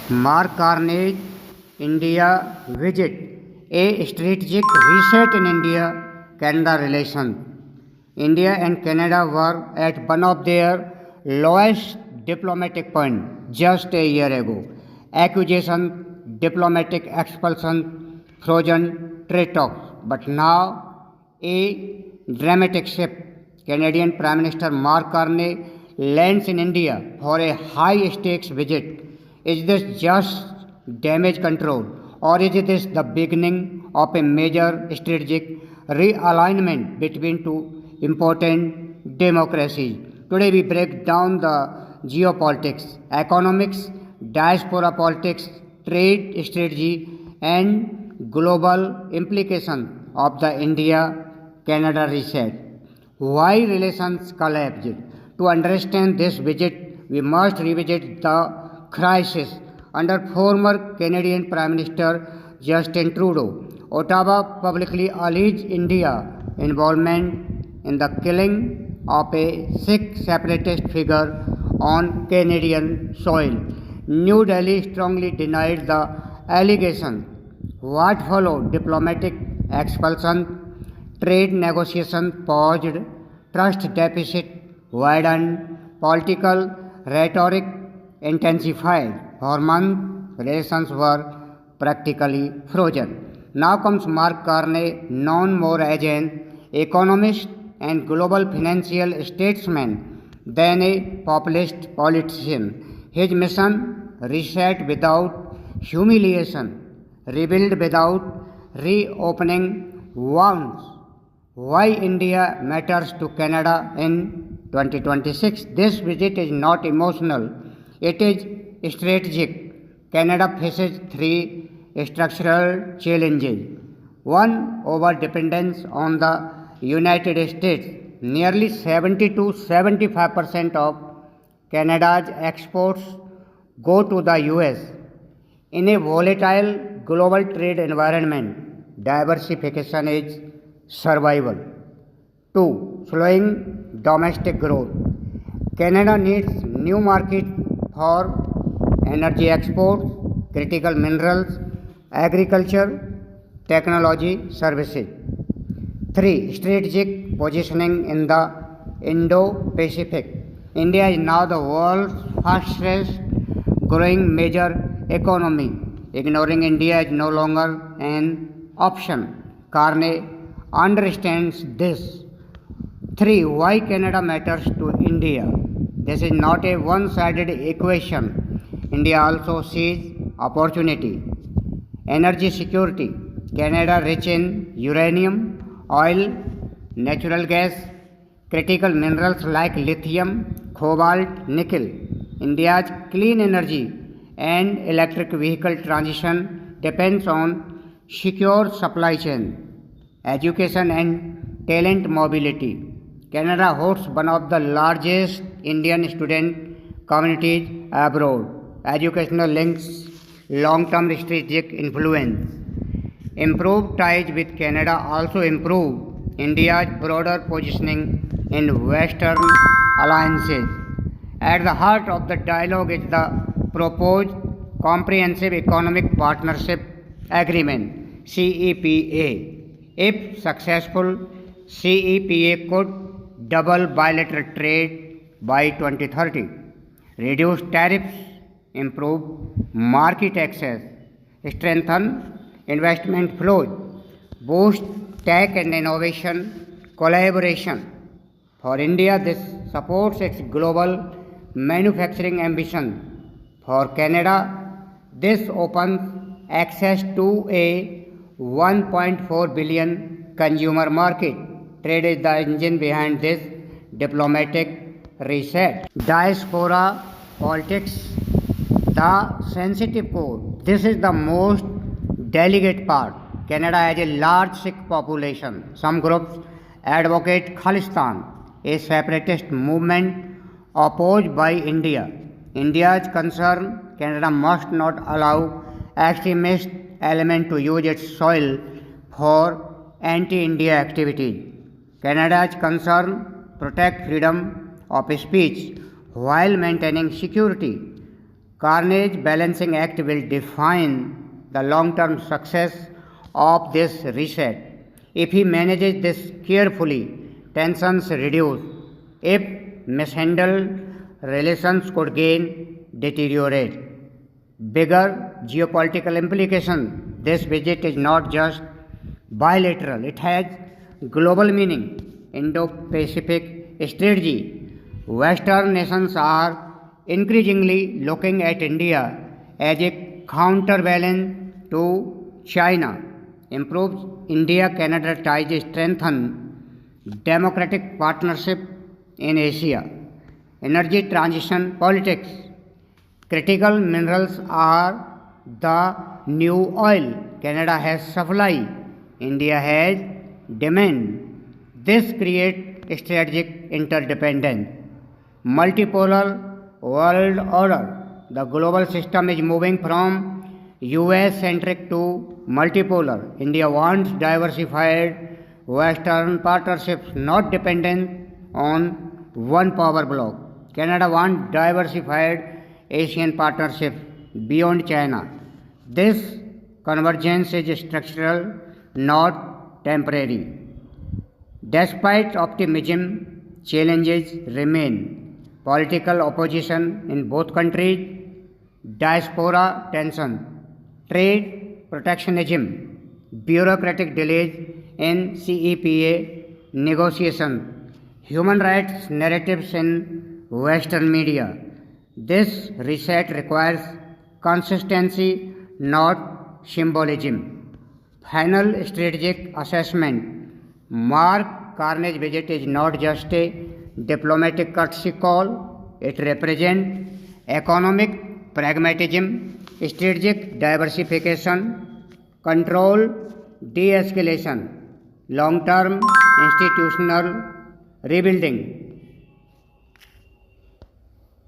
Mark Carney, India visit, a strategic reset in India-Canada relations. India and Canada were at one of their lowest diplomatic point just a year ago. Accusation, diplomatic expulsion, frozen trade talks. But now a dramatic shift. Canadian Prime Minister Mark Carney lands in India for a high stakes visit. Is this just damage control, or is this the beginning of a major strategic realignment between two important democracies? Today we break down the geopolitics, economics, diaspora politics, trade strategy, and global implications of the India Canada reset. Why relations collapsed? To understand this visit, we must revisit the crisis under former Canadian Prime Minister Justin Trudeau. Ottawa publicly alleged India involvement in the killing of a Sikh separatist figure on Canadian soil. New Delhi strongly denied the allegation. What followed? Diplomatic expulsion, trade negotiations paused, trust deficit widened, political rhetoric intensified. For months, relations were practically frozen. Now comes Mark Carney, known more as an economist and global financial statesman than a populist politician. His mission: reset without humiliation, rebuild without reopening wounds. Why India matters to Canada in 2026. This visit is not emotional, it is strategic. Canada faces three structural challenges. One, over dependence on the United States. Nearly 70 to 75% of Canada's exports go to the US. In a volatile global trade environment, diversification is survival. 2. Slowing domestic growth. Canada needs new markets for energy exports, critical minerals, agriculture, technology services. 3. Strategic positioning in the Indo-Pacific. India is now the world's fastest growing major economy. Ignoring India is no longer an option. Carney understands this. 3. Why Canada matters to India. This is not a one-sided equation. India also sees opportunity. Energy security. Canada rich in uranium, oil, natural gas, critical minerals like lithium, cobalt, nickel. India's clean energy and electric vehicle transition depends on secure supply chain. Education and talent mobility. Canada hosts one of the largest Indian student communities abroad. Educational links, long-term strategic influence. Improved ties with Canada also improve India's broader positioning in Western alliances. At the heart of the dialogue is the proposed Comprehensive Economic Partnership Agreement (CEPA). If successful, CEPA could double bilateral trade by 2030, reduce tariffs, improve market access, strengthen investment flows, boost tech and innovation collaboration. For India, this supports its global manufacturing ambition. For Canada, this opens access to a 1.4 billion consumer market. Trade is the engine behind this diplomatic reset. Diaspora politics, the sensitive core. This is the most delicate part. Canada has a large Sikh population. Some groups advocate Khalistan, a separatist movement opposed by India. India's concern: Canada must not allow extremist element to use its soil for anti-India activities. Canada's concern: protect freedom of speech while maintaining security. Carnage Balancing Act will define the long-term success of this reset. If he manages this carefully, tensions reduce. If mishandled, relations could gain deteriorate. Bigger geopolitical implication. This visit is not just bilateral, it has global meaning. Indo-Pacific strategy. Western nations are increasingly looking at India as a counterbalance to China. Improves India-Canada ties strengthen democratic partnership in Asia. Energy transition politics. Critical minerals are the new oil. Canada has supply. India has demand. This creates strategic interdependence. Multipolar world order. The global system is moving from US centric to multipolar. India wants diversified Western partnerships not dependent on one power bloc. Canada wants diversified Asian partnerships beyond China. This convergence is structural, not temporary. Despite optimism, challenges remain. Political opposition in both countries, diaspora tension, trade protectionism, bureaucratic delays in CEPA negotiation, human rights narratives in Western media. This reset requires consistency, not symbolism. Final strategic assessment. Mark Carnage visit is not just a diplomatic courtesy call, it represents economic pragmatism, strategic diversification, control, de escalation, long term institutional rebuilding.